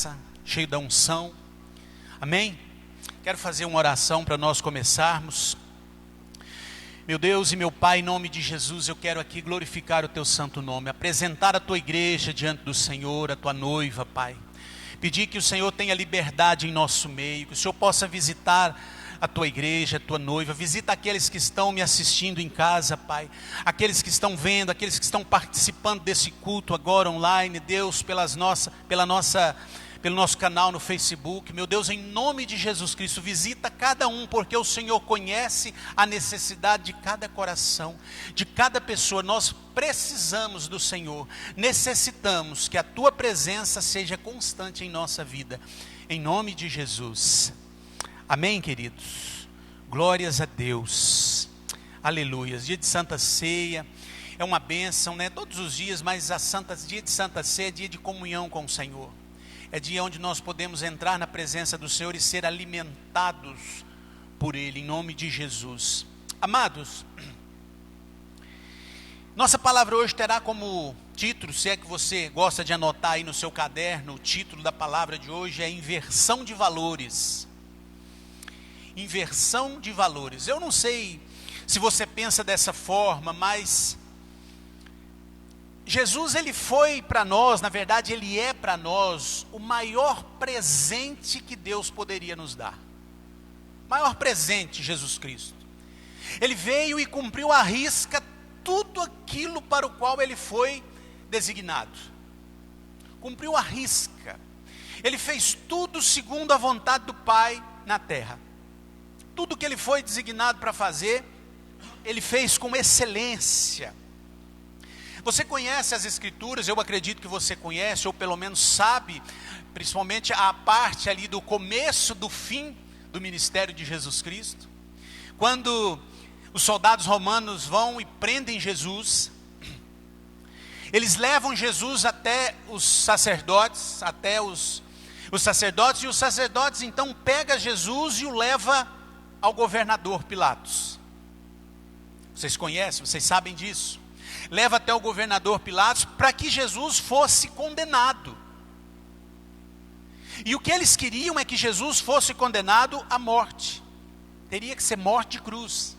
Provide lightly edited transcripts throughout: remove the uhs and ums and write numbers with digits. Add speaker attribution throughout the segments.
Speaker 1: graça, cheio da unção. Amém? Quero fazer uma oração para nós começarmos. Meu Deus e meu Pai, em nome de Jesus, eu quero aqui glorificar o Teu santo nome, apresentar a Tua igreja diante do Senhor, a Tua noiva, Pai. Pedir que o Senhor tenha liberdade em nosso meio, que o Senhor possa visitar a Tua igreja, a Tua noiva. Visita aqueles que estão me assistindo em casa, Pai. Aqueles que estão vendo, aqueles que estão participando desse culto agora online, Deus, pelo nosso canal no Facebook. Meu Deus, em nome de Jesus Cristo, visita cada um, porque o Senhor conhece a necessidade de cada coração, de cada pessoa. Nós precisamos do Senhor, necessitamos que a Tua presença seja constante em nossa vida, em nome de Jesus. Amém, queridos? Glórias a Deus. Aleluia. Dia de Santa Ceia é uma bênção, né? Todos os dias, mas dia de Santa Ceia é dia de comunhão com o Senhor. É dia onde nós podemos entrar na presença do Senhor e ser alimentados por Ele, em nome de Jesus. Amados, nossa palavra hoje terá como título, se é que você gosta de anotar aí no seu caderno, o título da palavra de hoje é inversão de valores. Inversão de valores. Eu não sei se você pensa dessa forma, mas Jesus, ele foi para nós, na verdade ele é para nós o maior presente que Deus poderia nos dar. Maior presente, Jesus Cristo. Ele veio e cumpriu à risca tudo aquilo para o qual ele foi designado. Cumpriu à risca. Ele fez tudo segundo a vontade do Pai na terra. Tudo que ele foi designado para fazer, ele fez com excelência. Você conhece as Escrituras, eu acredito que você conhece, ou pelo menos sabe, principalmente a parte ali do começo, do fim do ministério de Jesus Cristo. Quando os soldados romanos vão e prendem Jesus, eles levam Jesus até os sacerdotes, e os sacerdotes então pegam Jesus e o levam ao governador Pilatos. Vocês conhecem, vocês sabem disso. Leva até o governador Pilatos para que Jesus fosse condenado. E o que eles queriam é que Jesus fosse condenado à morte. Teria que ser morte de cruz.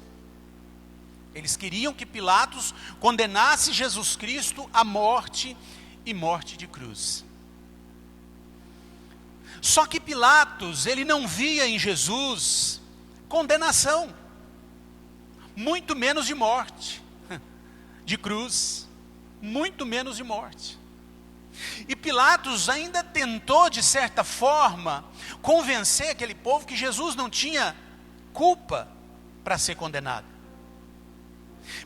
Speaker 1: Eles queriam que Pilatos condenasse Jesus Cristo à morte e morte de cruz. Só que Pilatos, ele não via em Jesus condenação, muito menos de morte. De cruz, muito menos de morte. E Pilatos ainda tentou, de certa forma, convencer aquele povo que Jesus não tinha culpa para ser condenado.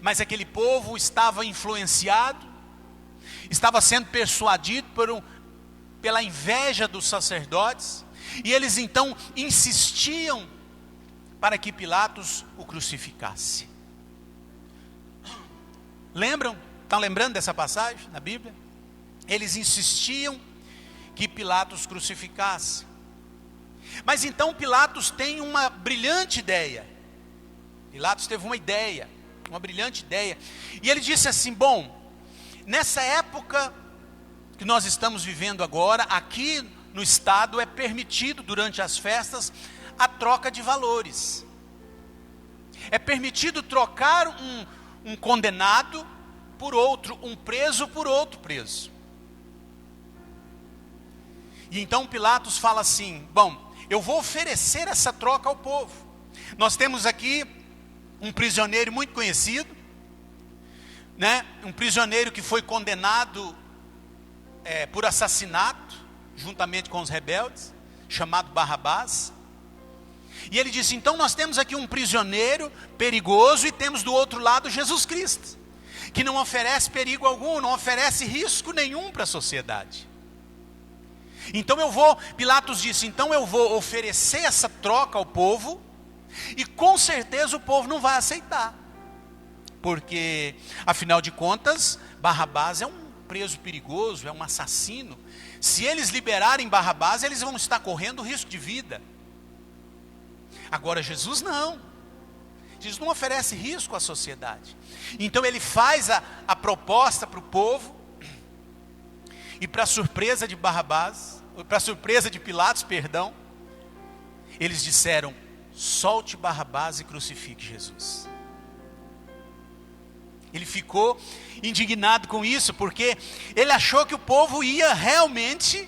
Speaker 1: Mas aquele povo estava influenciado, estava sendo persuadido pela inveja dos sacerdotes, e eles então insistiam para que Pilatos o crucificasse. Lembram? Estão lembrando dessa passagem na Bíblia? Eles insistiam que Pilatos crucificasse. Mas então Pilatos tem uma brilhante ideia. Pilatos teve uma brilhante ideia. E ele disse assim: bom, nessa época que nós estamos vivendo agora, aqui no estado é permitido durante as festas a troca de valores. É permitido trocar um condenado por outro, um preso por outro preso. E então Pilatos fala assim: bom, eu vou oferecer essa troca ao povo. Nós temos aqui um prisioneiro muito conhecido, né? Um prisioneiro que foi condenado por assassinato, juntamente com os rebeldes, chamado Barrabás. E ele disse: então nós temos aqui um prisioneiro perigoso e temos do outro lado Jesus Cristo, que não oferece perigo algum, não oferece risco nenhum para a sociedade. Então Pilatos disse, então eu vou oferecer essa troca ao povo, e com certeza o povo não vai aceitar. Porque, afinal de contas, Barrabás é um preso perigoso, é um assassino. Se eles liberarem Barrabás, eles vão estar correndo risco de vida. Agora Jesus não. Jesus não oferece risco à sociedade. Então ele faz a proposta para o povo, e para surpresa de Barrabás, para surpresa de Pilatos, perdão, eles disseram: solte Barrabás e crucifique Jesus. Ele ficou indignado com isso, porque ele achou que o povo ia realmente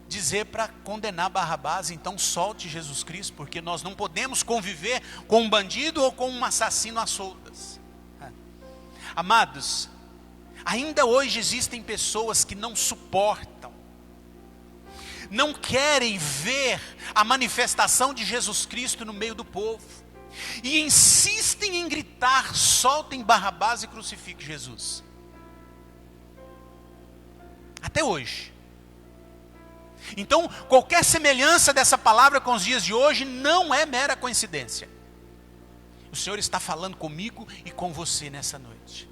Speaker 1: dizer para condenar Barrabás. Então solte Jesus Cristo, porque nós não podemos conviver com um bandido ou com um assassino às soltas. Amados, ainda hoje existem pessoas que não suportam, não querem ver a manifestação de Jesus Cristo no meio do povo, e insistem em gritar: soltem Barrabás e crucifiquem Jesus. Até hoje. Então, qualquer semelhança dessa palavra com os dias de hoje não é mera coincidência. O Senhor está falando comigo e com você nessa noite.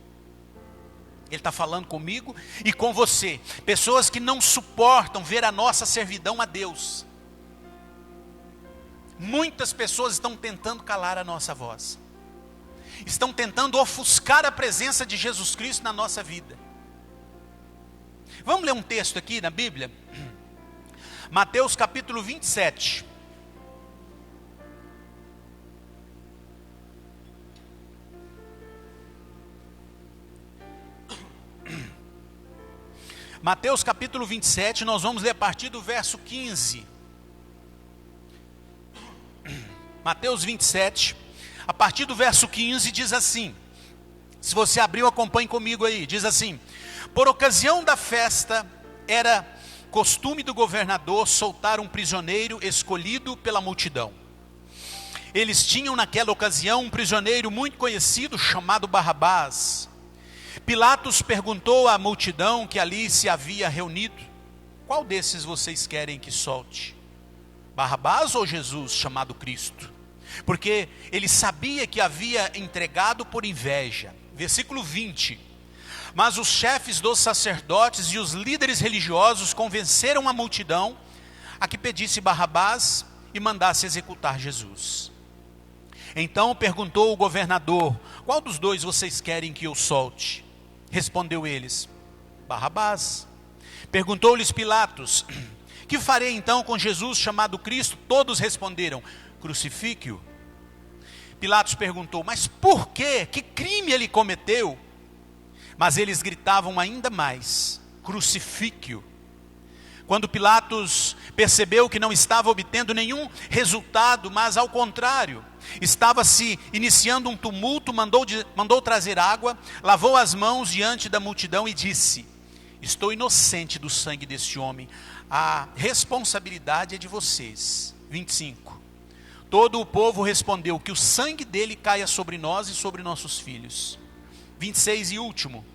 Speaker 1: Ele está falando comigo e com você. Pessoas que não suportam ver a nossa servidão a Deus. Muitas pessoas estão tentando calar a nossa voz. Estão tentando ofuscar a presença de Jesus Cristo na nossa vida. Vamos ler um texto aqui na Bíblia? Mateus capítulo 27. Mateus capítulo 27, nós vamos ler a partir do verso 15. Mateus 27, a partir do verso 15, diz assim. Se você abriu, acompanhe comigo aí. Diz assim: por ocasião da festa, era costume do governador soltar um prisioneiro escolhido pela multidão. Eles tinham naquela ocasião um prisioneiro muito conhecido, chamado Barrabás. Pilatos perguntou à multidão que ali se havia reunido: qual desses vocês querem que solte? Barrabás ou Jesus, chamado Cristo? Porque ele sabia que havia entregado por inveja. Versículo 20. Mas os chefes dos sacerdotes e os líderes religiosos convenceram a multidão a que pedisse Barrabás e mandasse executar Jesus. Então perguntou o governador: qual dos dois vocês querem que eu solte? Respondeu eles: Barrabás. Perguntou-lhes Pilatos: que farei então com Jesus chamado Cristo? Todos responderam: crucifique-o. Pilatos perguntou: mas por quê? Que crime ele cometeu? Mas eles gritavam ainda mais: crucifique-o. Quando Pilatos percebeu que não estava obtendo nenhum resultado, mas ao contrário, estava se iniciando um tumulto, mandou trazer água, lavou as mãos diante da multidão e disse: estou inocente do sangue desse homem, a responsabilidade é de vocês. 25. Todo o povo respondeu: que o sangue dele caia sobre nós e sobre nossos filhos. 26 e último.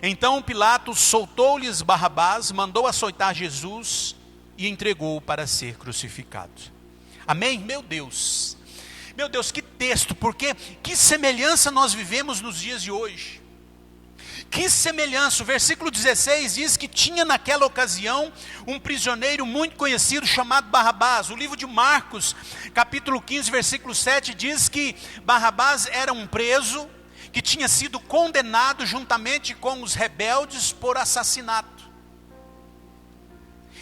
Speaker 1: Então Pilatos soltou-lhes Barrabás, mandou açoitar Jesus e entregou-o para ser crucificado. Amém? Meu Deus, que texto, porque que semelhança nós vivemos nos dias de hoje. Que semelhança, o versículo 16 diz que tinha naquela ocasião um prisioneiro muito conhecido chamado Barrabás. O livro de Marcos, capítulo 15, versículo 7 diz que Barrabás era um preso que tinha sido condenado juntamente com os rebeldes por assassinato.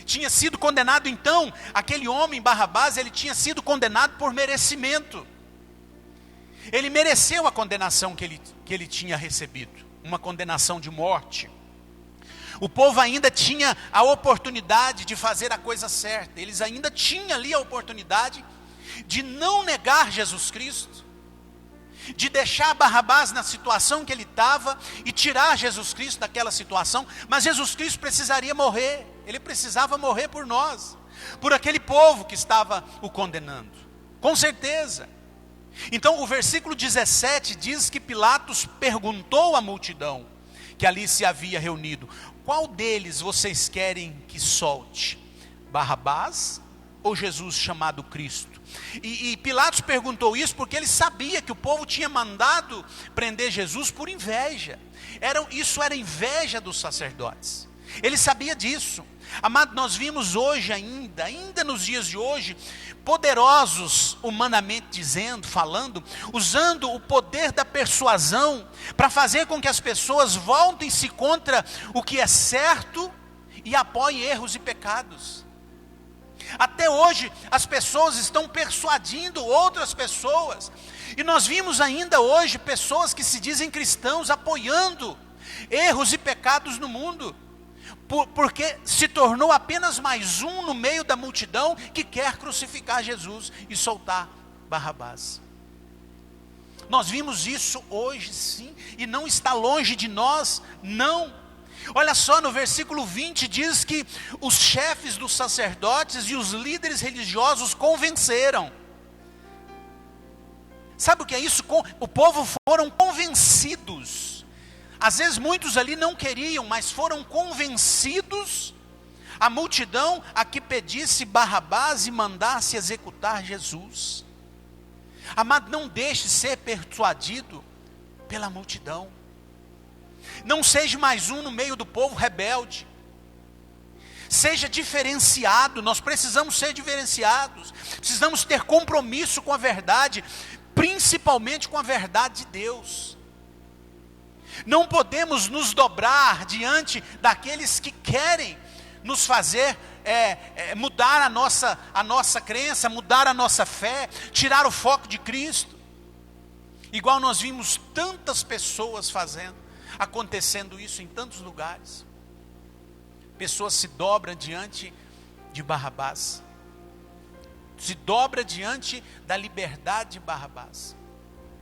Speaker 1: Tinha sido condenado então, aquele homem Barrabás, ele tinha sido condenado por merecimento. Ele mereceu a condenação que ele tinha recebido, uma condenação de morte. O povo ainda tinha a oportunidade de fazer a coisa certa, eles ainda tinham ali a oportunidade de não negar Jesus Cristo, de deixar Barrabás na situação que ele estava e tirar Jesus Cristo daquela situação. Mas Jesus Cristo precisaria morrer, ele precisava morrer por nós, por aquele povo que estava o condenando, com certeza. Então o versículo 17 diz que Pilatos perguntou à multidão que ali se havia reunido: qual deles vocês querem que solte? Barrabás ou Jesus chamado Cristo? E Pilatos perguntou isso porque ele sabia que o povo tinha mandado prender Jesus por inveja. Isso era inveja dos sacerdotes. Ele sabia disso. Amado, nós vimos hoje ainda nos dias de hoje, poderosos humanamente falando, usando o poder da persuasão para fazer com que as pessoas voltem-se contra o que é certo e apoie erros e pecados. Até hoje as pessoas estão persuadindo outras pessoas, e nós vimos ainda hoje pessoas que se dizem cristãos apoiando erros e pecados no mundo, porque se tornou apenas mais um no meio da multidão que quer crucificar Jesus e soltar Barrabás. Nós vimos isso hoje sim, e não está longe de nós, não. Olha só, no versículo 20 diz que os chefes dos sacerdotes e os líderes religiosos convenceram. Sabe o que é isso? O povo foram convencidos. Às vezes muitos ali não queriam, mas foram convencidos, a multidão, a que pedisse Barrabás e mandasse executar Jesus. Amado, não deixe ser persuadido pela multidão. Não seja mais um no meio do povo rebelde. Seja diferenciado. Nós precisamos ser diferenciados. Precisamos ter compromisso com a verdade, principalmente com a verdade de Deus. Não podemos nos dobrar diante daqueles que querem nos fazer mudar a nossa crença, mudar a nossa fé, tirar o foco de Cristo. Igual nós vimos tantas pessoas acontecendo isso em tantos lugares. Pessoas se dobram diante de Barrabás, se dobra diante da liberdade de Barrabás.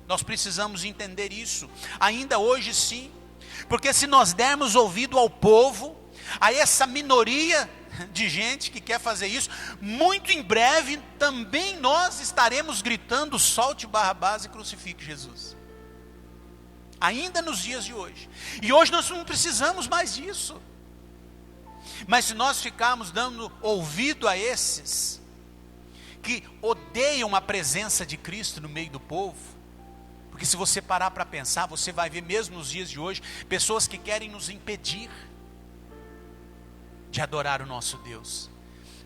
Speaker 1: Nós precisamos entender isso, ainda hoje sim, porque se nós dermos ouvido ao povo, a essa minoria de gente que quer fazer isso, muito em breve também nós estaremos gritando: solte Barrabás e crucifique Jesus. Ainda nos dias de hoje. E hoje nós não precisamos mais disso. Mas se nós ficarmos dando ouvido a esses que odeiam a presença de Cristo no meio do povo, porque se você parar para pensar, você vai ver mesmo nos dias de hoje, pessoas que querem nos impedir de adorar o nosso Deus,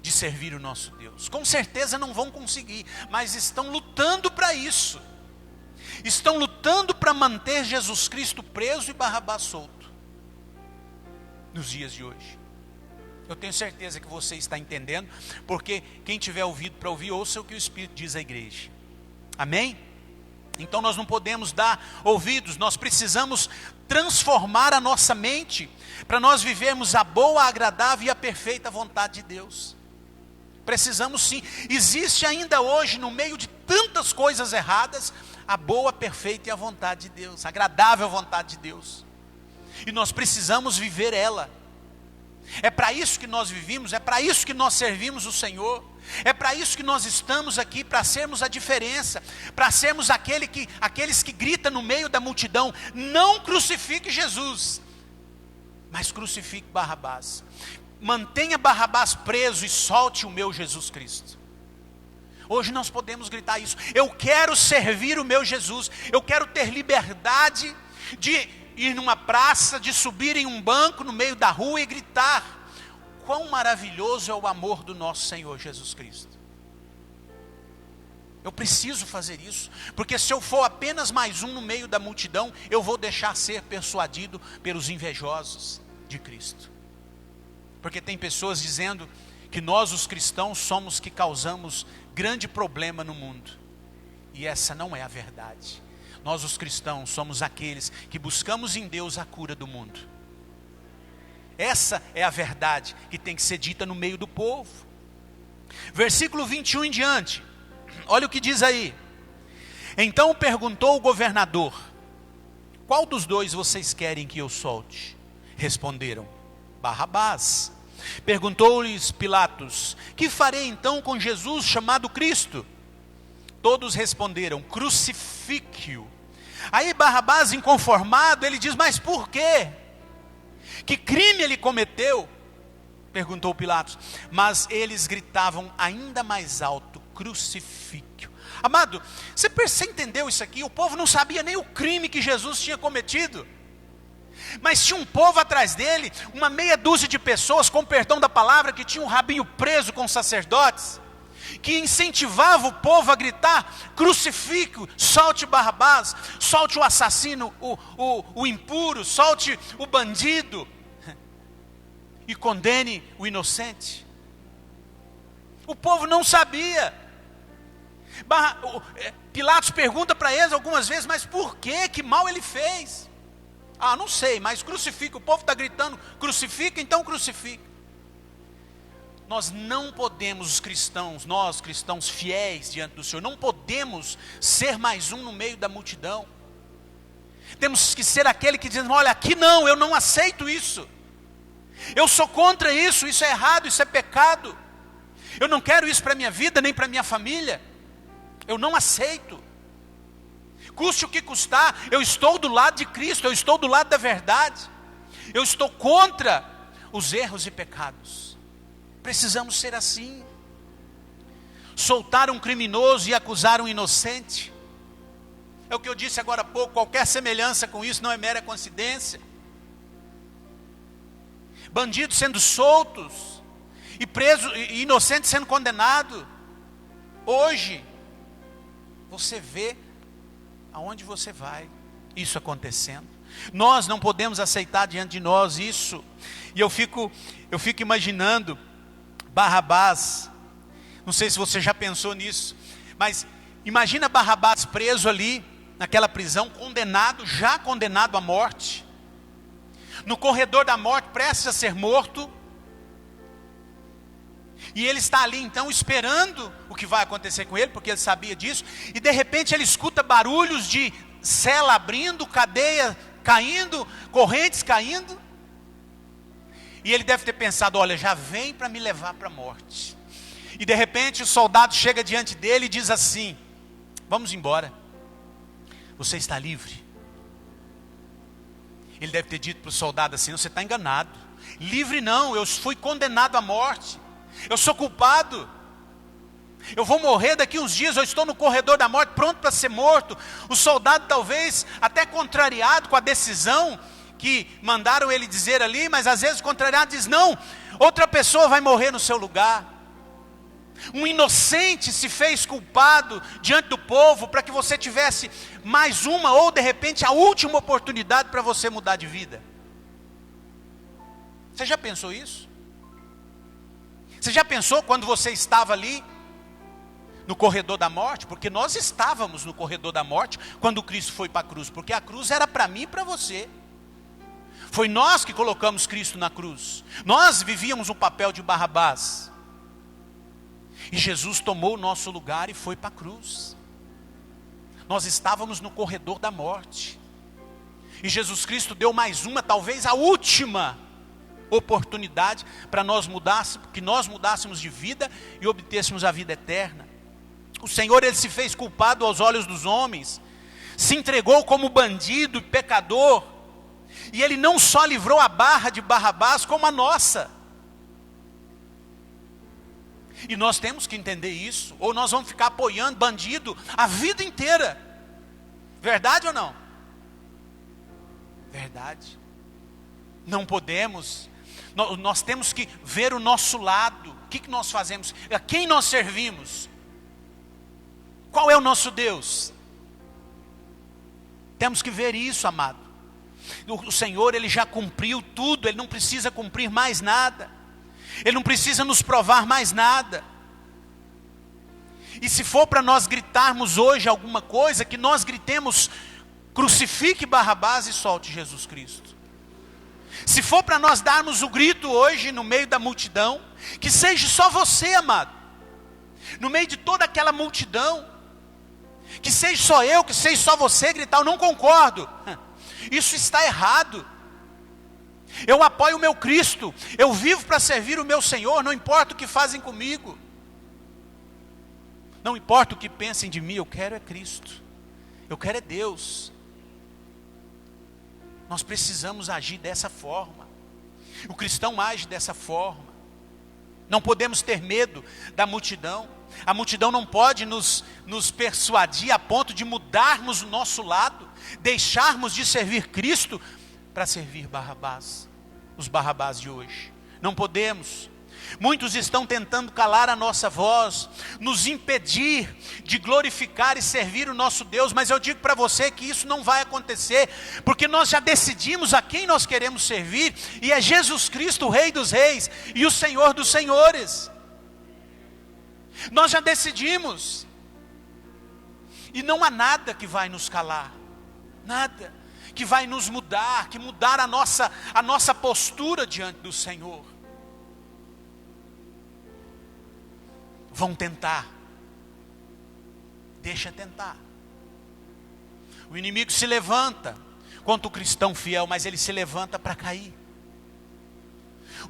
Speaker 1: de servir o nosso Deus. Com certeza não vão conseguir, mas estão lutando para isso. Estão lutando para manter Jesus Cristo preso e Barrabás solto, nos dias de hoje. Eu tenho certeza que você está entendendo, porque quem tiver ouvido para ouvir, ouça o que o Espírito diz à igreja. Amém? Então nós não podemos dar ouvidos, nós precisamos transformar a nossa mente, para nós vivermos a boa, a agradável e a perfeita vontade de Deus. Precisamos sim. Existe ainda hoje, no meio de tantas coisas erradas, a boa, perfeita e a vontade de Deus, a agradável vontade de Deus. E nós precisamos viver ela. É para isso que nós vivimos, é para isso que nós servimos o Senhor. É para isso que nós estamos aqui, para sermos a diferença, para sermos aqueles que gritam no meio da multidão: não crucifique Jesus, mas crucifique Barrabás. Mantenha Barrabás preso e solte o meu Jesus Cristo. Hoje nós podemos gritar isso: eu quero servir o meu Jesus, eu quero ter liberdade de ir numa praça, de subir em um banco no meio da rua e gritar: quão maravilhoso é o amor do nosso Senhor Jesus Cristo. Eu preciso fazer isso, porque se eu for apenas mais um no meio da multidão, eu vou deixar ser persuadido pelos invejosos de Cristo. Porque tem pessoas dizendo que nós os cristãos somos que causamos grande problema no mundo. E essa não é a verdade. Nós os cristãos somos aqueles que buscamos em Deus a cura do mundo. Essa é a verdade que tem que ser dita no meio do povo. Versículo 21 em diante. Olha o que diz aí. Então perguntou o governador: qual dos dois vocês querem que eu solte? Responderam: Barrabás. Perguntou-lhes Pilatos: que farei então com Jesus chamado Cristo? Todos responderam: crucifique-o. Aí Barrabás, inconformado, ele diz: mas por quê? Que crime ele cometeu? Perguntou Pilatos. Mas eles gritavam ainda mais alto: crucifique-o. Amado, você entendeu isso aqui? O povo não sabia nem o crime que Jesus tinha cometido. Mas tinha um povo atrás dele, uma meia dúzia de pessoas, com perdão da palavra, que tinha um rabinho preso com os sacerdotes, que incentivava o povo a gritar: crucifique-o, solte Barrabás, solte o assassino, o impuro, solte o bandido. e condene o inocente? O povo não sabia. Pilatos pergunta para eles algumas vezes, mas por quê? Que mal ele fez? Ah, não sei, mas crucifica. O povo está gritando, crucifica, então crucifica. Nós não podemos, os cristãos, nós cristãos fiéis diante do Senhor, não podemos ser mais um no meio da multidão. Temos que ser aquele que diz, olha, aqui não, eu não aceito isso. Eu sou contra isso, isso é errado, isso é pecado. Eu não quero isso para a minha vida, nem para a minha família. Eu não aceito. Custe o que custar, eu estou do lado de Cristo, eu estou do lado da verdade. Eu estou contra os erros e pecados. Precisamos ser assim. Soltar um criminoso e acusar um inocente. É o que eu disse agora há pouco, qualquer semelhança com isso não é mera coincidência. Bandidos sendo soltos e presos, e inocentes sendo condenados. Hoje, você vê aonde você vai isso acontecendo. Nós não podemos aceitar diante de nós isso. E eu fico imaginando Barrabás. Não sei se você já pensou nisso, mas imagina Barrabás preso ali naquela prisão, já condenado à morte, no corredor da morte, prestes a ser morto. E ele está ali então esperando o que vai acontecer com ele, porque ele sabia disso. E de repente ele escuta barulhos de cela abrindo, cadeia caindo, correntes caindo. E ele deve ter pensado, olha, já vem para me levar para a morte. E de repente o soldado chega diante dele e diz assim, vamos embora, você está livre. Ele deve ter dito para o soldado assim, você está enganado. Livre não, eu fui condenado à morte. Eu sou culpado. Eu vou morrer daqui uns dias, eu estou no corredor da morte, pronto para ser morto. O soldado talvez até contrariado com a decisão que mandaram ele dizer ali, mas às vezes contrariado diz, não, outra pessoa vai morrer no seu lugar. Um inocente se fez culpado diante do povo para que você tivesse mais uma ou de repente a última oportunidade para você mudar de vida. Você já pensou isso? Você já pensou quando você estava ali no corredor da morte? Porque nós estávamos no corredor da morte quando Cristo foi para a cruz, porque a cruz era para mim e para você. Foi nós que colocamos Cristo na cruz. Nós vivíamos o papel de Barrabás. E Jesus tomou o nosso lugar e foi para a cruz. Nós estávamos no corredor da morte. E Jesus Cristo deu mais uma, talvez a última oportunidade para que nós mudássemos de vida e obtêssemos a vida eterna. O Senhor, Ele se fez culpado aos olhos dos homens. Se entregou como bandido e pecador. E Ele não só livrou a barra de Barrabás, como a nossa. E nós temos que entender isso, ou nós vamos ficar apoiando bandido a vida inteira. Verdade ou não? Verdade. Não podemos. Nós temos que ver o nosso lado. O que nós fazemos? A quem nós servimos? Qual é o nosso Deus? Temos que ver isso, amado. O Senhor, Ele já cumpriu tudo. Ele não precisa cumprir mais nada. Ele não precisa nos provar mais nada. E se for para nós gritarmos hoje alguma coisa, que nós gritemos, crucifique Barrabás e solte Jesus Cristo. Se for para nós darmos o grito hoje no meio da multidão, que seja só você, amado. No meio de toda aquela multidão, que seja só eu, que seja só você gritar, eu não concordo. Isso está errado. Eu apoio o meu Cristo, eu vivo para servir o meu Senhor, não importa o que fazem comigo. Não importa o que pensem de mim, eu quero é Cristo. Eu quero é Deus. Nós precisamos agir dessa forma. O cristão age dessa forma. Não podemos ter medo da multidão. A multidão não pode nos persuadir a ponto de mudarmos o nosso lado, deixarmos de servir Cristo para servir Barrabás, os Barrabás de hoje. Não podemos. Muitos estão tentando calar a nossa voz, nos impedir de glorificar e servir o nosso Deus, mas eu digo para você que isso não vai acontecer, porque nós já decidimos a quem nós queremos servir, e é Jesus Cristo, o Rei dos Reis e o Senhor dos Senhores. Nós já decidimos, e não há nada que vai nos calar, nada que vai nos mudar, que mudar a nossa postura diante do Senhor. Vão tentar, deixa tentar. O inimigo se levanta contra o cristão fiel, mas ele se levanta para cair.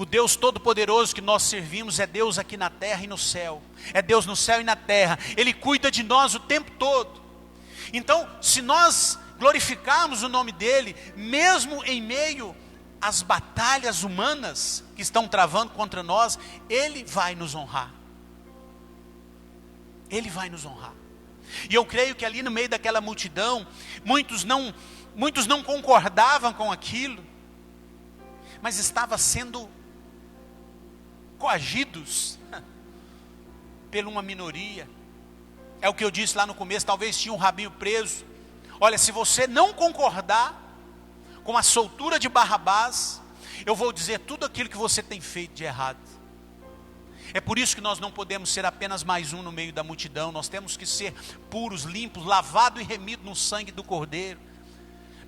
Speaker 1: O Deus Todo-Poderoso que nós servimos é Deus aqui na terra e no céu. É Deus no céu e na terra. Ele cuida de nós o tempo todo. Então, se nós glorificarmos o nome dEle, mesmo em meio às batalhas humanas que estão travando contra nós, Ele vai nos honrar. Ele vai nos honrar. E eu creio que ali no meio daquela multidão, muitos não concordavam com aquilo, mas estavam sendo coagidos por uma minoria. É o que eu disse lá no começo, talvez tinha um rabinho preso. Olha, se você não concordar com a soltura de Barrabás, eu vou dizer tudo aquilo que você tem feito de errado. É por isso que nós não podemos ser apenas mais um no meio da multidão. Nós temos que ser puros, limpos, lavados e remidos no sangue do Cordeiro.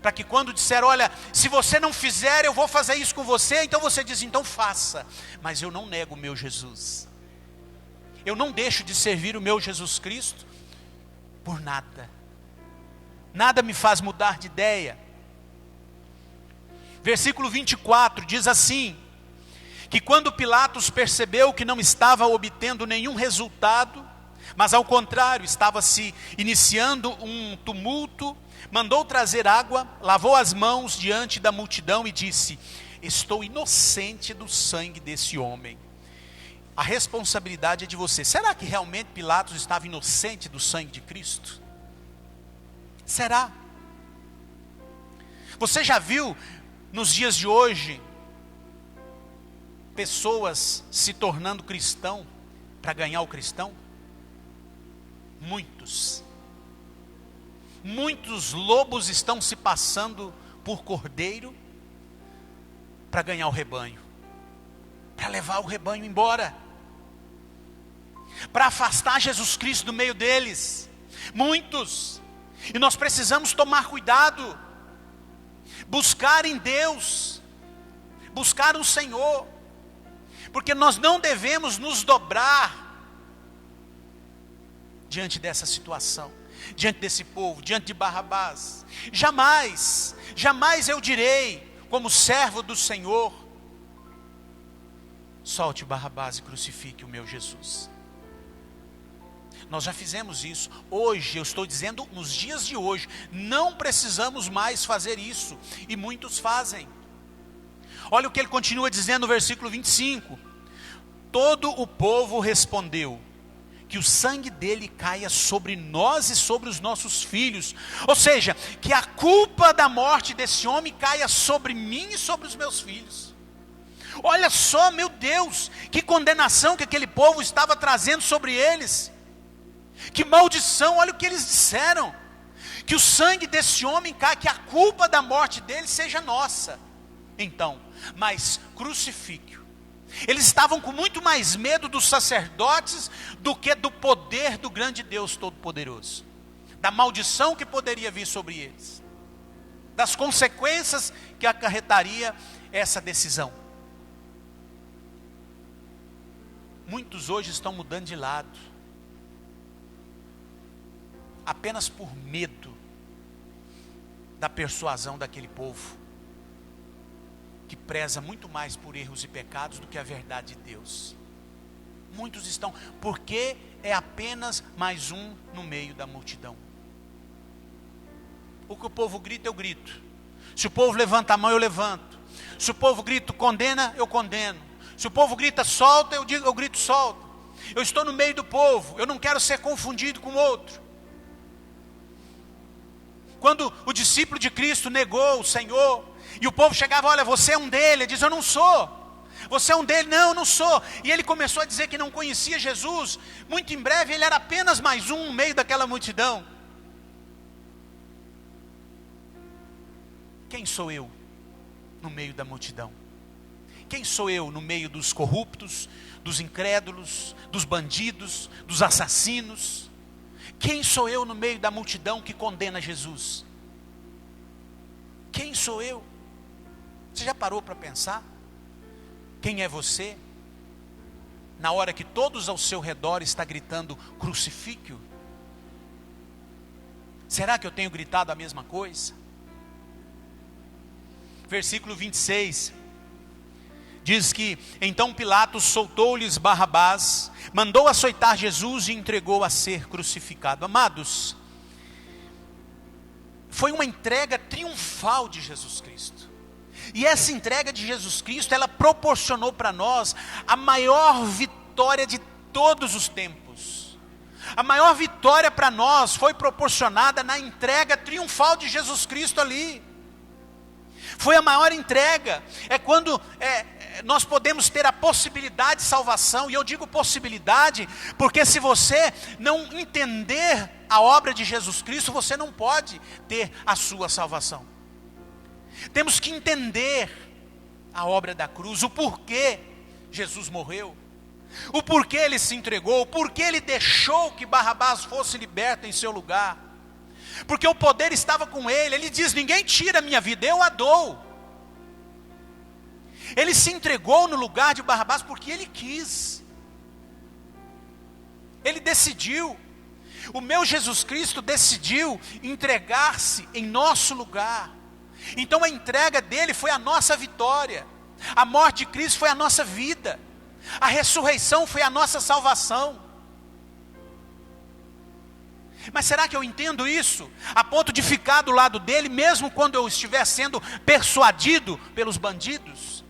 Speaker 1: Para que quando disser, olha, se você não fizer, eu vou fazer isso com você. Então você diz, então faça. Mas eu não nego o meu Jesus. Eu não deixo de servir o meu Jesus Cristo por nada. Nada me faz mudar de ideia. Versículo 24 diz assim: que quando Pilatos percebeu que não estava obtendo nenhum resultado, mas ao contrário, estava se iniciando um tumulto, mandou trazer água, lavou as mãos diante da multidão e disse: estou inocente do sangue desse homem. A responsabilidade é de você. Será que realmente Pilatos estava inocente do sangue de Cristo? Será? Você já viu nos dias de hoje pessoas se tornando cristão para ganhar o cristão? Muitos lobos estão se passando por cordeiro para ganhar o rebanho, para levar o rebanho embora, para afastar Jesus Cristo do meio deles. Muitos, e nós precisamos tomar cuidado, buscar em Deus, buscar o Senhor, porque nós não devemos nos dobrar diante dessa situação, diante desse povo, diante de Barrabás. Jamais eu direi, como servo do Senhor, solte Barrabás e crucifique o meu Jesus. Nós já fizemos isso. Hoje, eu estou dizendo, nos dias de hoje, não precisamos mais fazer isso, e muitos fazem. Olha o que ele continua dizendo no versículo 25. Todo o povo respondeu: que o sangue dele caia sobre nós e sobre os nossos filhos. Ou seja, que a culpa da morte desse homem caia sobre mim e sobre os meus filhos. Olha só, meu Deus, que condenação que aquele povo estava trazendo sobre eles. Que maldição, olha o que eles disseram. Que o sangue desse homem caia, que a culpa da morte dele seja nossa. Então, mas crucifique-o. Eles estavam com muito mais medo dos sacerdotes do que do poder do grande Deus Todo-Poderoso, da maldição que poderia vir sobre eles, das consequências que acarretaria essa decisão. Muitos hoje estão mudando de lado, apenas por medo da persuasão daquele povo, que preza muito mais por erros e pecados do que a verdade de Deus. Muitos estão, porque é apenas mais um no meio da multidão. O que o povo grita, eu grito. Se o povo levanta a mão, eu levanto. Se o povo grita, condena, eu condeno. Se o povo grita, solta, eu grito, solta. Eu estou no meio do povo, eu não quero ser confundido com outro. Quando o discípulo de Cristo negou o Senhor, e o povo chegava, olha, você é um dele, ele diz, eu não sou. Você é um deles? Não, eu não sou. E ele começou a dizer que não conhecia Jesus. Muito em breve ele era apenas mais um no meio daquela multidão. Quem sou eu no meio da multidão? Quem sou eu no meio dos corruptos, dos incrédulos, dos bandidos, dos assassinos? Quem sou eu no meio da multidão que condena Jesus? Quem sou eu? Você já parou para pensar? Quem é você? Na hora que todos ao seu redor estão gritando crucifíquio? Será que eu tenho gritado a mesma coisa? Versículo 26. Diz que, então Pilatos soltou-lhes Barrabás, mandou açoitar Jesus e entregou a ser crucificado. Amados, foi uma entrega triunfal de Jesus Cristo. E essa entrega de Jesus Cristo, ela proporcionou para nós a maior vitória de todos os tempos. A maior vitória para nós foi proporcionada na entrega triunfal de Jesus Cristo ali. Foi a maior entrega. É quando nós podemos ter a possibilidade de salvação. E eu digo possibilidade, porque se você não entender a obra de Jesus Cristo, você não pode ter a sua salvação. Temos que entender a obra da cruz, o porquê Jesus morreu, o porquê ele se entregou, o porquê ele deixou que Barrabás fosse liberto em seu lugar. Porque o poder estava com ele. Ele diz: ninguém tira a minha vida, eu a dou. Ele se entregou no lugar de Barrabás porque ele quis. Ele decidiu. O meu Jesus Cristo decidiu entregar-se em nosso lugar. Então a entrega dele foi a nossa vitória. A morte de Cristo foi a nossa vida. A ressurreição foi a nossa salvação. Mas será que eu entendo isso? A ponto de ficar do lado dele, mesmo quando eu estiver sendo persuadido pelos bandidos?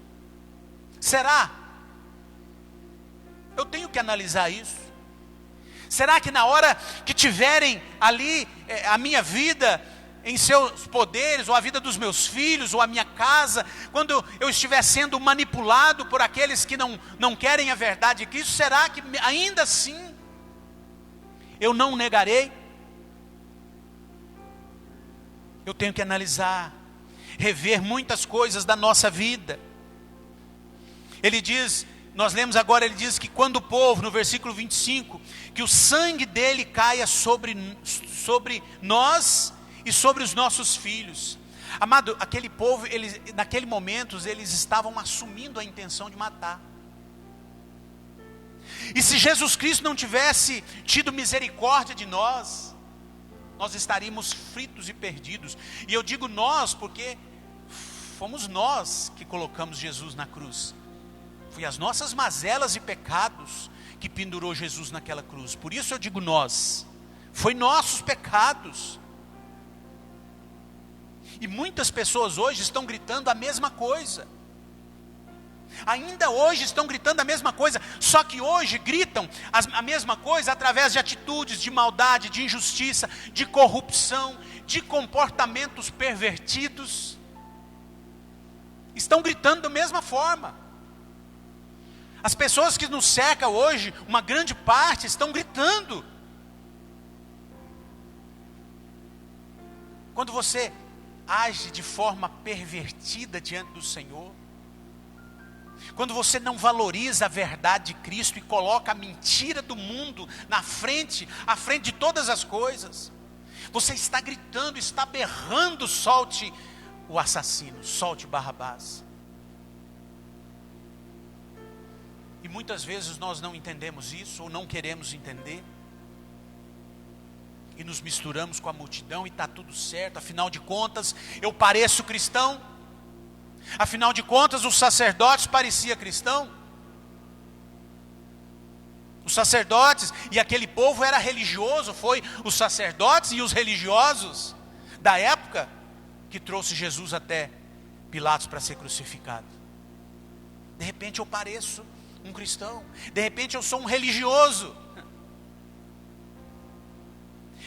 Speaker 1: Será? Eu tenho que analisar isso. Será que na hora que tiverem ali a minha vida em seus poderes, ou a vida dos meus filhos, ou a minha casa, quando eu estiver sendo manipulado por aqueles que não querem a verdade de Cristo, será que ainda assim eu não negarei? Eu tenho que analisar, rever muitas coisas da nossa vida. Ele diz, nós lemos agora, ele diz que quando o povo, no versículo 25, que o sangue dele caia sobre nós e sobre os nossos filhos. Amado, aquele povo, naquele momento, eles estavam assumindo a intenção de matar. E se Jesus Cristo não tivesse tido misericórdia de nós estaríamos fritos e perdidos. E eu digo nós porque fomos nós que colocamos Jesus na cruz. Foi as nossas mazelas e pecados que pendurou Jesus naquela cruz. Por isso eu digo nós. Foi nossos pecados. E muitas pessoas hoje estão gritando a mesma coisa. Ainda hoje estão gritando a mesma coisa, só que hoje gritam a mesma coisa através de atitudes de maldade, de injustiça, de corrupção, de comportamentos pervertidos. Estão gritando da mesma forma. As pessoas que nos cercam hoje, uma grande parte, estão gritando. Quando você age de forma pervertida diante do Senhor, quando você não valoriza a verdade de Cristo e coloca a mentira do mundo à frente de todas as coisas, você está gritando, está berrando: solte o assassino, solte Barrabás. E muitas vezes nós não entendemos isso, ou não queremos entender, e nos misturamos com a multidão e está tudo certo. Afinal de contas, eu pareço cristão. Afinal de contas, os sacerdotes pareciam cristão. Os sacerdotes e aquele povo era religioso. Foi os sacerdotes e os religiosos da época que trouxe Jesus até Pilatos para ser crucificado. De repente eu pareço um cristão. De repente eu sou um religioso.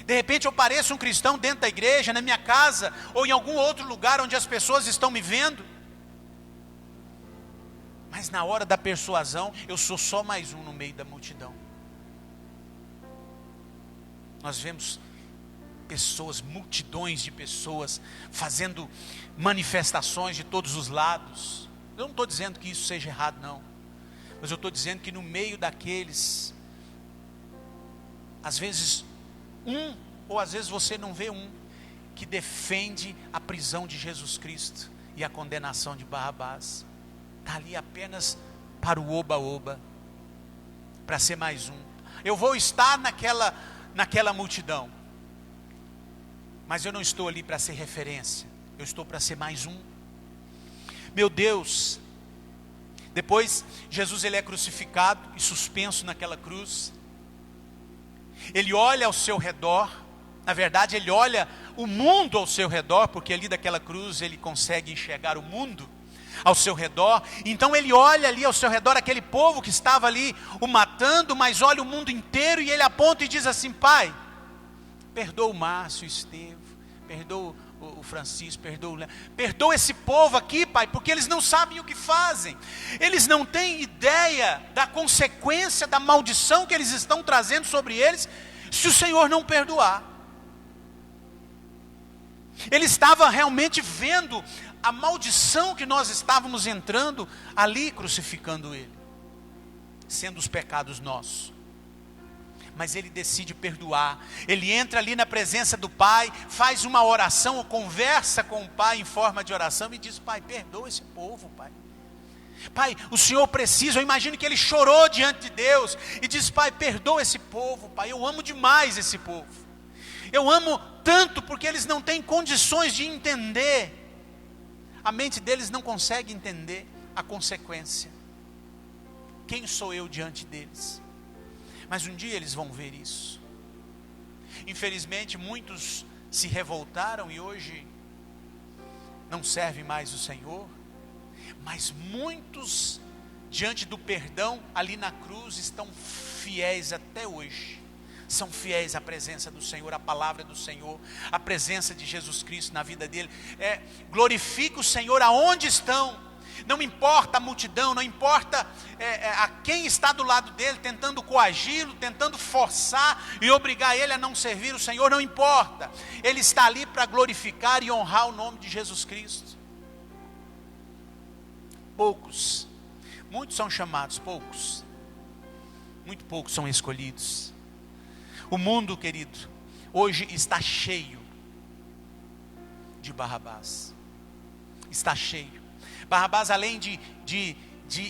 Speaker 1: De repente eu pareço um cristão dentro da igreja, na minha casa, ou em algum outro lugar onde as pessoas estão me vendo. Mas na hora da persuasão, eu sou só mais um no meio da multidão. Nós vemos pessoas, multidões de pessoas, fazendo manifestações de todos os lados. Eu não estou dizendo que isso seja errado, não. Mas eu estou dizendo que no meio daqueles, às vezes ou às vezes você não vê que defende a prisão de Jesus Cristo e a condenação de Barrabás. Está ali apenas para o oba-oba, para ser mais um. Eu vou estar naquela multidão, mas eu não estou ali para ser referência, eu estou para ser mais um. Meu Deus, depois Jesus ele é crucificado e suspenso naquela cruz. Ele olha ao seu redor, na verdade ele olha o mundo ao seu redor, porque ali daquela cruz ele consegue enxergar o mundo ao seu redor. Então ele olha ali ao seu redor aquele povo que estava ali o matando, mas olha o mundo inteiro e ele aponta e diz assim: Pai, perdoa o Márcio, o Estevão, perdoa o Francisco, perdoa esse povo aqui, Pai, porque eles não sabem o que fazem, eles não têm ideia da consequência da maldição que eles estão trazendo sobre eles, se o Senhor não perdoar. Ele estava realmente vendo a maldição que nós estávamos entrando ali, crucificando ele, sendo os pecados nossos. Mas ele decide perdoar. Ele entra ali na presença do Pai, faz uma oração, ou conversa com o Pai em forma de oração e diz: Pai, perdoa esse povo, Pai. Pai, o Senhor precisa. Eu imagino que ele chorou diante de Deus e diz: Pai, perdoa esse povo, Pai. Eu amo demais esse povo. Eu amo tanto porque eles não têm condições de entender. A mente deles não consegue entender a consequência. Quem sou eu diante deles? Mas um dia eles vão ver isso. Infelizmente muitos se revoltaram e hoje não servem mais o Senhor. Mas muitos, diante do perdão ali na cruz, estão fiéis até hoje. São fiéis à presença do Senhor, à palavra do Senhor, à presença de Jesus Cristo na vida dele. Glorifica o Senhor aonde estão. Não importa a multidão, não importa a quem está do lado dele, tentando coagi-lo, tentando forçar e obrigar ele a não servir o Senhor, não importa. Ele está ali para glorificar e honrar o nome de Jesus Cristo. Poucos, muitos são chamados, poucos, muito poucos são escolhidos. O mundo, querido, hoje está cheio de Barrabás. Está cheio. Barrabás, além de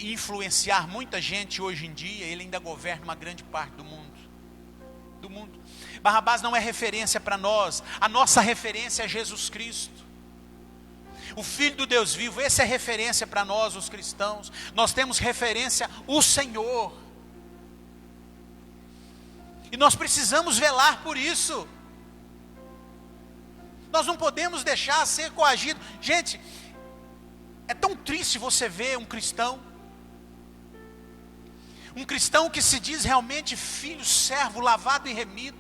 Speaker 1: influenciar muita gente hoje em dia, ele ainda governa uma grande parte do mundo. Barrabás não é referência para nós. A nossa referência é Jesus Cristo, o Filho do Deus vivo. Essa é referência para nós, os cristãos. Nós temos referência o Senhor. E nós precisamos velar por isso. Nós não podemos deixar ser coagido. Gente, é tão triste você ver um cristão que se diz realmente filho, servo, lavado e remido,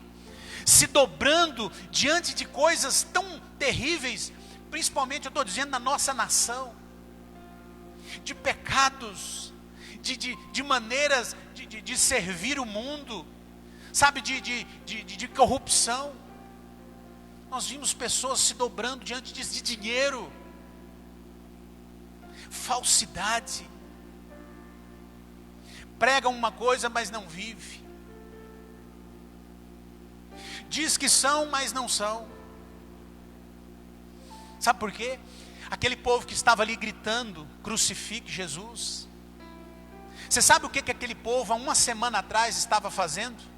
Speaker 1: se dobrando diante de coisas tão terríveis, principalmente eu estou dizendo na nossa nação, de pecados, de maneiras de servir o mundo, sabe, de corrupção. Nós vimos pessoas se dobrando diante de dinheiro, falsidade, pregam uma coisa, mas não vive, diz que são, mas não são. Sabe por quê? Aquele povo que estava ali gritando: crucifique Jesus. Você sabe o que aquele povo há uma semana atrás estava fazendo?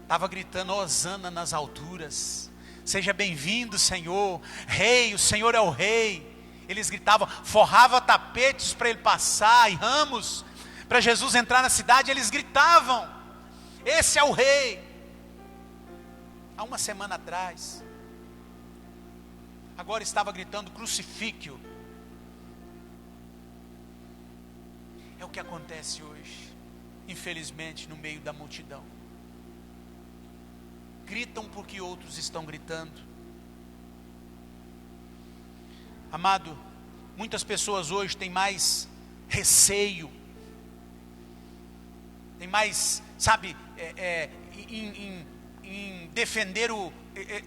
Speaker 1: Estava gritando: hosana nas alturas, seja bem-vindo, Senhor, Rei, o Senhor é o Rei. Eles gritavam, forravam tapetes para ele passar e ramos para Jesus entrar na cidade. Eles gritavam: esse é o Rei. Há uma semana atrás, agora estava gritando: crucifique-o. É o que acontece hoje, infelizmente, no meio da multidão. Gritam porque outros estão gritando. Amado, Muitas pessoas hoje têm mais receio, tem mais, sabe, em defender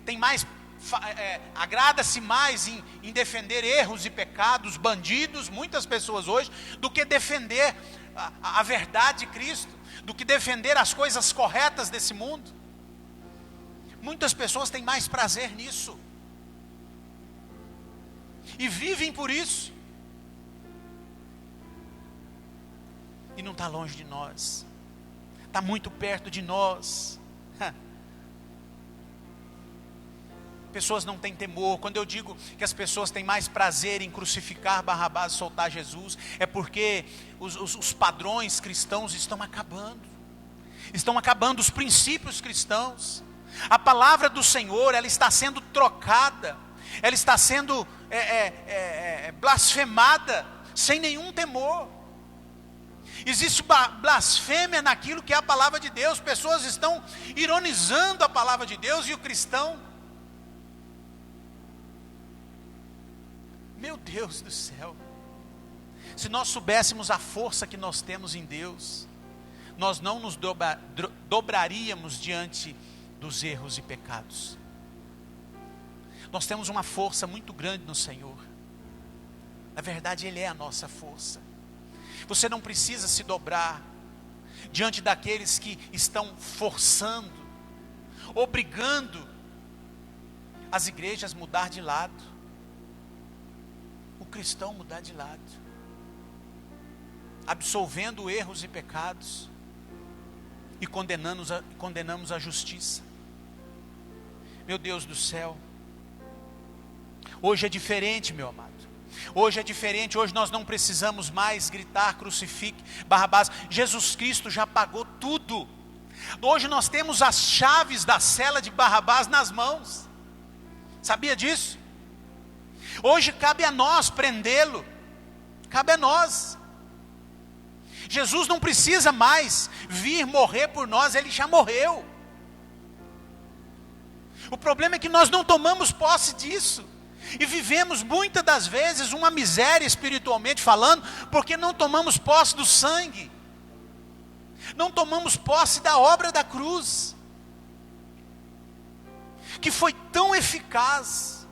Speaker 1: tem mais, agrada-se mais em defender erros e pecados, bandidos, muitas pessoas hoje, do que defender a verdade de Cristo, do que defender as coisas corretas desse mundo. Muitas pessoas têm mais prazer nisso, e vivem por isso, e não está longe de nós, está muito perto de nós. Pessoas não têm temor. Quando eu digo que as pessoas têm mais prazer em crucificar Barrabás e soltar Jesus, é porque os padrões cristãos estão acabando os princípios cristãos. A palavra do Senhor, ela está sendo trocada, ela está sendo blasfemada sem nenhum temor. Existe blasfêmia naquilo que é a palavra de Deus. Pessoas estão ironizando a palavra de Deus, e o cristão, meu Deus do céu, se nós soubéssemos a força que nós temos em Deus, nós não nos dobraríamos diante dos erros e pecados. Nós temos uma força muito grande no Senhor. Na verdade, Ele é a nossa força. Você não precisa se dobrar diante daqueles que estão forçando, obrigando as igrejas a mudar de lado, o cristão mudar de lado, absolvendo erros e pecados, e condenamos a justiça. Meu Deus do céu, hoje é diferente, meu amado. Hoje é diferente, hoje nós não precisamos mais gritar, crucifique Barrabás. Jesus Cristo já pagou tudo. Hoje nós temos as chaves da cela de Barrabás nas mãos. Sabia disso? Hoje cabe a nós prendê-lo. Cabe a nós. Jesus não precisa mais vir morrer por nós, Ele já morreu. O problema é que nós não tomamos posse disso. E vivemos muitas das vezes uma miséria espiritualmente falando, porque não tomamos posse do sangue, não tomamos posse da obra da cruz, que foi tão eficaz.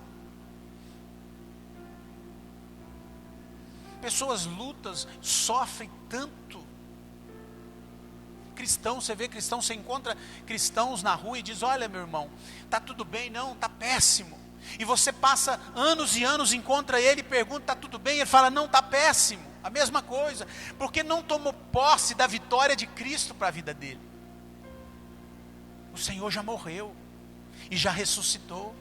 Speaker 1: Pessoas lutam, sofrem tanto. Cristão, você vê cristão, você encontra cristãos na rua e diz: olha, meu irmão, está tudo bem? Não, está péssimo. E você passa anos e anos, encontra ele e pergunta: está tudo bem? Ele fala: não, está péssimo. A mesma coisa, porque não tomou posse da vitória de Cristo para a vida dele. O Senhor já morreu e já ressuscitou.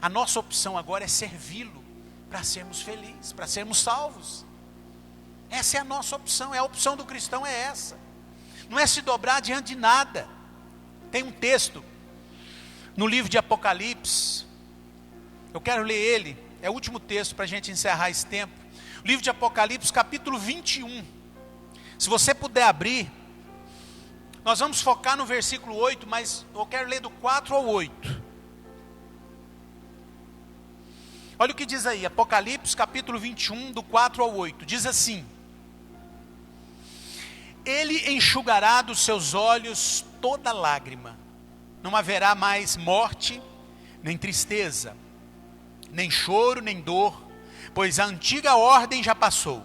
Speaker 1: A nossa opção agora é servi-lo para sermos felizes, para sermos salvos. Essa é a nossa opção, a opção do cristão é essa. Não é se dobrar diante de nada. Tem um texto no livro de Apocalipse, eu quero ler ele, é o último texto para a gente encerrar esse tempo. O livro de Apocalipse, capítulo 21. Se você puder abrir, nós vamos focar no versículo 8, mas eu quero ler do 4 ao 8. Olha o que diz aí, Apocalipse capítulo 21, do 4 ao 8, diz assim: Ele enxugará dos seus olhos toda lágrima, não haverá mais morte, nem tristeza, nem choro, nem dor, pois a antiga ordem já passou.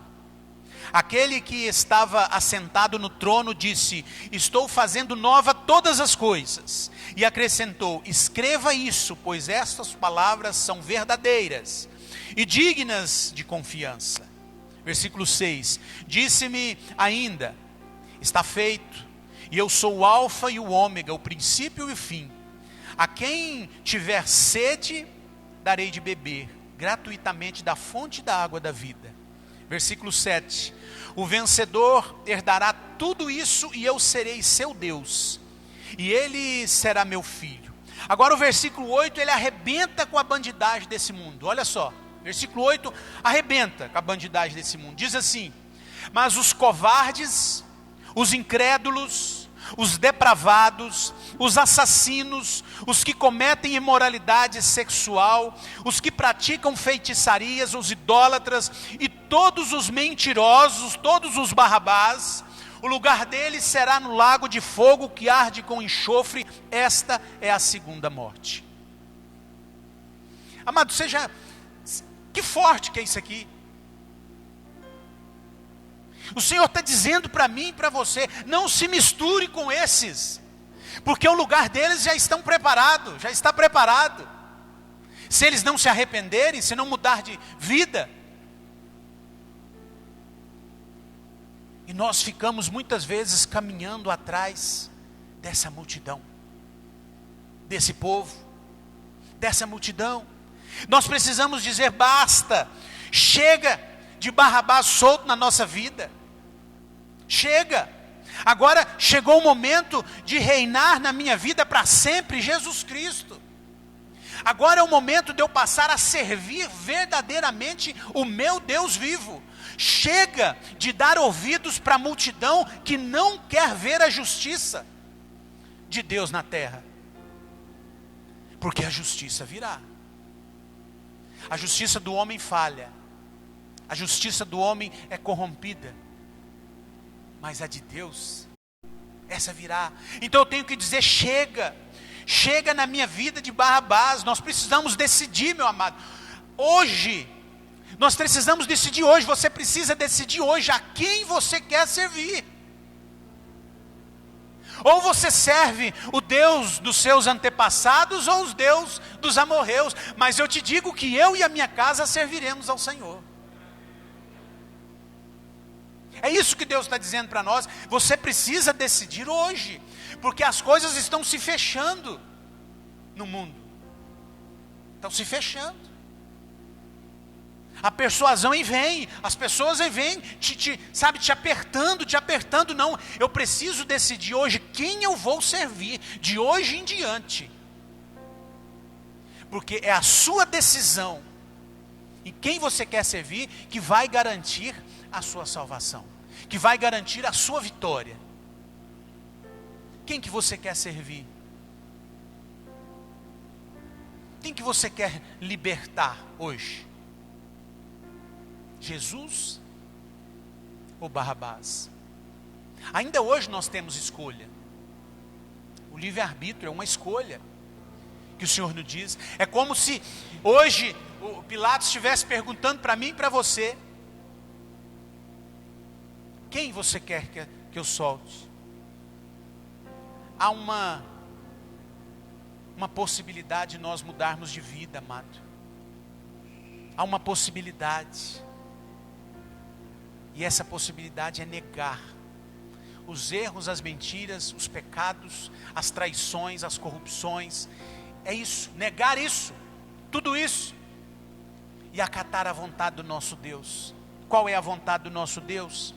Speaker 1: Aquele que estava assentado no trono disse: estou fazendo nova todas as coisas. E acrescentou: escreva isso, pois estas palavras são verdadeiras e dignas de confiança. Versículo 6, disse-me ainda: está feito, e eu sou o alfa e o ômega, o princípio e o fim. A quem tiver sede, darei de beber gratuitamente da fonte da água da vida. Versículo 7, o vencedor herdará tudo isso, e eu serei seu Deus, e ele será meu filho. Agora o versículo 8, ele arrebenta com a bandidagem desse mundo. Olha só, versículo 8 arrebenta com a bandidagem desse mundo. Diz assim: mas os covardes, os incrédulos, os depravados os assassinos, os que cometem imoralidade sexual, os que praticam feitiçarias, os idólatras e todos os mentirosos, todos os Barrabás. O lugar deles será no lago de fogo que arde com enxofre. Esta é a segunda morte. Amado, que forte que é isso aqui. O Senhor está dizendo para mim e para você, não se misture com esses, porque o lugar deles já está preparado. Se eles não se arrependerem, se não mudar de vida. E nós ficamos muitas vezes caminhando atrás dessa multidão, desse povo, dessa multidão. Nós precisamos dizer basta, chega de Barrabás solto na nossa vida. Chega. Agora chegou o momento de reinar na minha vida para sempre Jesus Cristo. Agora é o momento de eu passar a servir verdadeiramente o meu Deus vivo. Chega de dar ouvidos para a multidão que não quer ver a justiça de Deus na terra. Porque a justiça virá. A justiça do homem falha. A justiça do homem é corrompida. Mas a de Deus, essa virá. Então eu tenho que dizer, chega. Chega na minha vida de Barrabás. Nós precisamos decidir, meu amado. Hoje, nós precisamos decidir hoje. Você precisa decidir hoje a quem você quer servir. Ou você serve o Deus dos seus antepassados, ou os Deus dos amorreus. Mas eu te digo que eu e a minha casa serviremos ao Senhor. É isso que Deus está dizendo para nós. Você precisa decidir hoje, porque as coisas estão se fechando no mundo. Estão se fechando. A persuasão vem, as pessoas vêm te apertando. Não, eu preciso decidir hoje quem eu vou servir, de hoje em diante. Porque é a sua decisão em quem você quer servir que vai garantir a sua salvação, que vai garantir a sua vitória. Quem que você quer servir? Quem que você quer libertar hoje? Jesus ou Barrabás? Ainda hoje nós temos escolha. O livre-arbítrio é uma escolha que o Senhor nos diz. É como se hoje o Pilatos estivesse perguntando para mim e para você: quem você quer que eu solte? Há uma possibilidade de nós mudarmos de vida, amado. Há uma possibilidade. E essa possibilidade é negar os erros, as mentiras, os pecados, as traições, as corrupções. É isso, negar isso, tudo isso. E acatar a vontade do nosso Deus. Qual é a vontade do nosso Deus?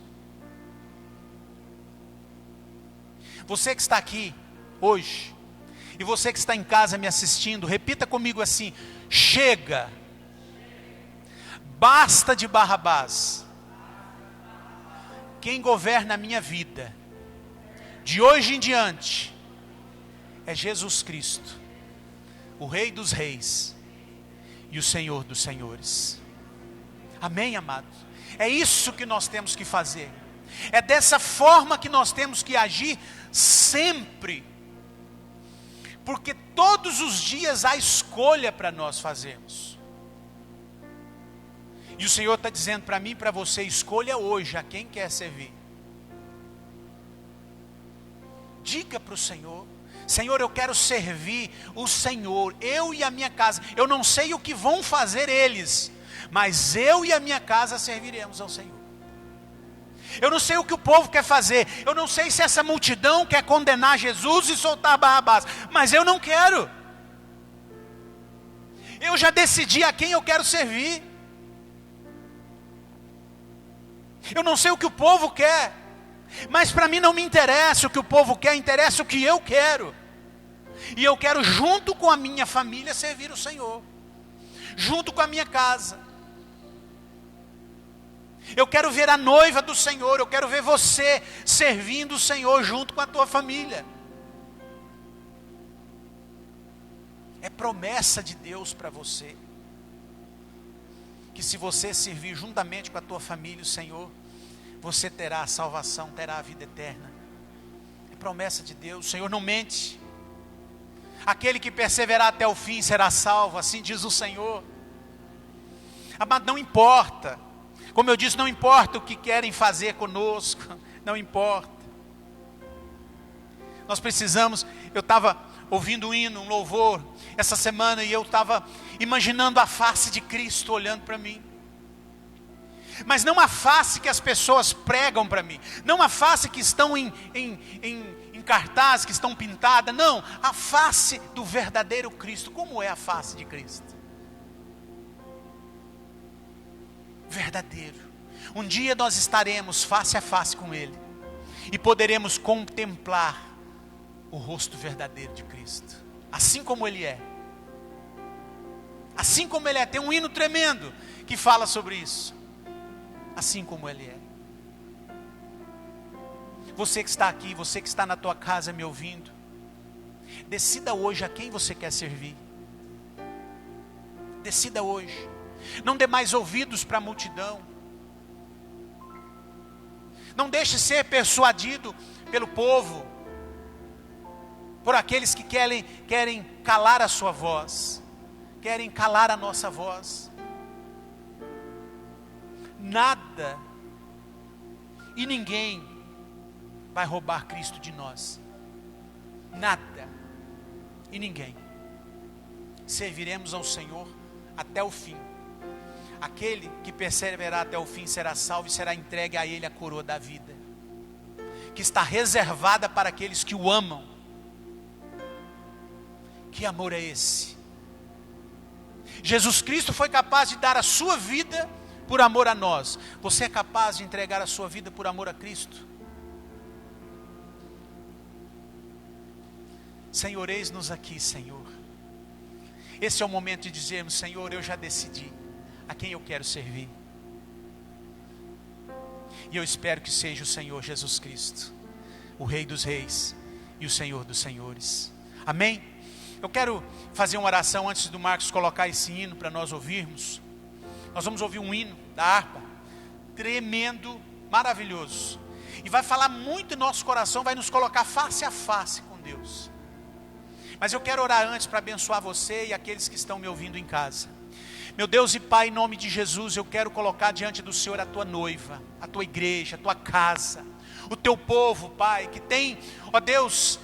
Speaker 1: Você que está aqui hoje, e você que está em casa me assistindo, repita comigo assim: chega, basta de Barrabás. Quem governa a minha vida, de hoje em diante, é Jesus Cristo, o Rei dos Reis e o Senhor dos Senhores. Amém, amados? É isso que nós temos que fazer. É dessa forma que nós temos que agir sempre. Porque todos os dias há escolha para nós fazermos. E o Senhor está dizendo para mim e para você: escolha hoje a quem quer servir. Diga para o Senhor: Senhor, eu quero servir o Senhor, eu e a minha casa. Eu não sei o que vão fazer eles, mas eu e a minha casa serviremos ao Senhor. Eu não sei o que o povo quer fazer. Eu não sei se essa multidão quer condenar Jesus e soltar Barrabás, mas eu não quero. Eu já decidi a quem eu quero servir. Eu não sei o que o povo quer, mas para mim não me interessa o que o povo quer, interessa o que eu quero. E eu quero, junto com a minha família, servir o Senhor, junto com a minha casa. Eu quero ver a noiva do Senhor, eu quero ver você servindo o Senhor junto com a tua família. É promessa de Deus para você. Que se você servir juntamente com a tua família, o Senhor, você terá a salvação, terá a vida eterna. É promessa de Deus, o Senhor não mente. Aquele que perseverar até o fim será salvo, assim diz o Senhor. Amado, não importa, como eu disse, não importa o que querem fazer conosco, não importa. Nós precisamos, eu estava ouvindo um hino, um louvor, essa semana, e eu estava imaginando a face de Cristo olhando para mim. Mas não a face que as pessoas pregam para mim, não a face que estão em cartaz, que estão pintadas, não, a face do verdadeiro Cristo. Como é a face de Cristo? Verdadeiro. Um dia nós estaremos face a face com Ele, e poderemos contemplar o rosto verdadeiro de Cristo, assim como Ele é. Assim como Ele é, tem um hino tremendo que fala sobre isso. Assim como Ele é. Você que está aqui, você que está na tua casa me ouvindo, decida hoje a quem você quer servir. Decida hoje. Não dê mais ouvidos para a multidão. Não deixe ser persuadido pelo povo, por aqueles que querem calar a sua voz, querem calar a nossa voz. Nada e ninguém vai roubar Cristo de nós. Nada e ninguém. Serviremos ao Senhor até o fim. Aquele que perseverar até o fim será salvo e será entregue a Ele a coroa da vida, que está reservada para aqueles que o amam. Que amor é esse? Jesus Cristo foi capaz de dar a sua vida por amor a nós. Você é capaz de entregar a sua vida por amor a Cristo? Senhor, eis-nos aqui, Senhor. Esse é o momento de dizermos: Senhor, eu já decidi a quem eu quero servir. E eu espero que seja o Senhor Jesus Cristo, o Rei dos Reis e o Senhor dos Senhores. Amém? Eu quero fazer uma oração antes do Marcos colocar esse hino para nós ouvirmos. Nós vamos ouvir um hino da harpa, tremendo, maravilhoso. E vai falar muito em nosso coração, vai nos colocar face a face com Deus. Mas eu quero orar antes para abençoar você e aqueles que estão me ouvindo em casa. Meu Deus e Pai, em nome de Jesus, eu quero colocar diante do Senhor a tua noiva, a tua igreja, a tua casa, o teu povo, Pai, que tem, ó Deus,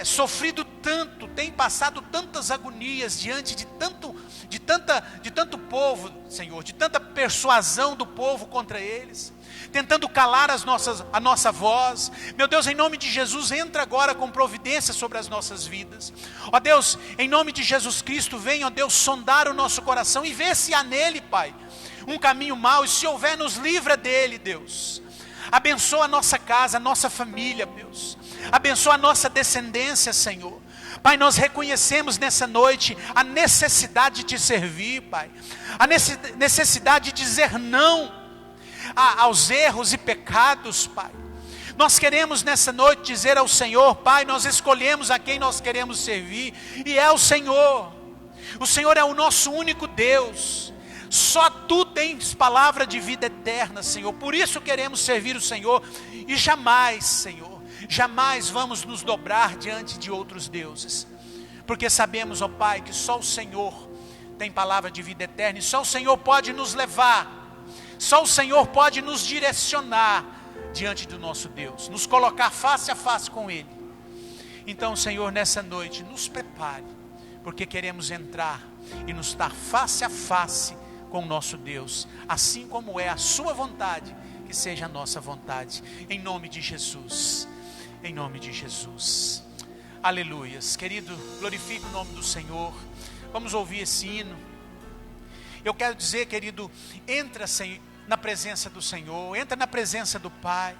Speaker 1: sofrido tanto, tem passado tantas agonias diante de tanto povo, Senhor, de tanta persuasão do povo contra eles, tentando calar a nossa voz. Meu Deus, em nome de Jesus, entra agora com providência sobre as nossas vidas. Ó Deus, em nome de Jesus Cristo, vem, ó Deus, sondar o nosso coração e ver se há nele, Pai, um caminho mau, e se houver, nos livra dele, Deus. Abençoa a nossa casa, a nossa família, Deus. Abençoa a nossa descendência, Senhor. Pai, nós reconhecemos nessa noite a necessidade de te servir, Pai. A necessidade de dizer não aos erros e pecados, Pai. Nós queremos nessa noite dizer ao Senhor: Pai, nós escolhemos a quem nós queremos servir, e é o Senhor. O Senhor é o nosso único Deus. Só Tu tens palavra de vida eterna, Senhor. Por isso queremos servir o Senhor, e jamais, Senhor, jamais vamos nos dobrar diante de outros deuses, porque sabemos, ó Pai, que só o Senhor tem palavra de vida eterna, e só o Senhor pode nos levar, só o Senhor pode nos direcionar diante do nosso Deus, nos colocar face a face com Ele. Então, Senhor, nessa noite, nos prepare, porque queremos entrar e nos estar face a face com o nosso Deus, assim como é a sua vontade, que seja a nossa vontade, em nome de Jesus, em nome de Jesus. Aleluias. Querido, glorifique o nome do Senhor. Vamos ouvir esse hino. Eu quero dizer, querido, entra na presença do Senhor, entra na presença do Pai.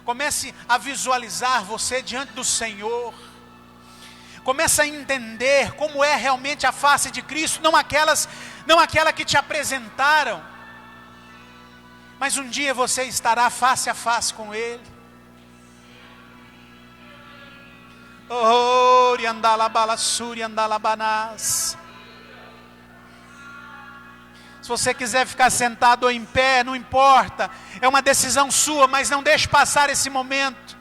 Speaker 1: Comece a visualizar você diante do Senhor. Comece a entender como é realmente a face de Cristo, não aquela que te apresentaram, mas um dia você estará face a face com Ele. Oh, riandalabalassuri, andalabanás. Se você quiser ficar sentado ou em pé, não importa. É uma decisão sua, mas não deixe passar esse momento.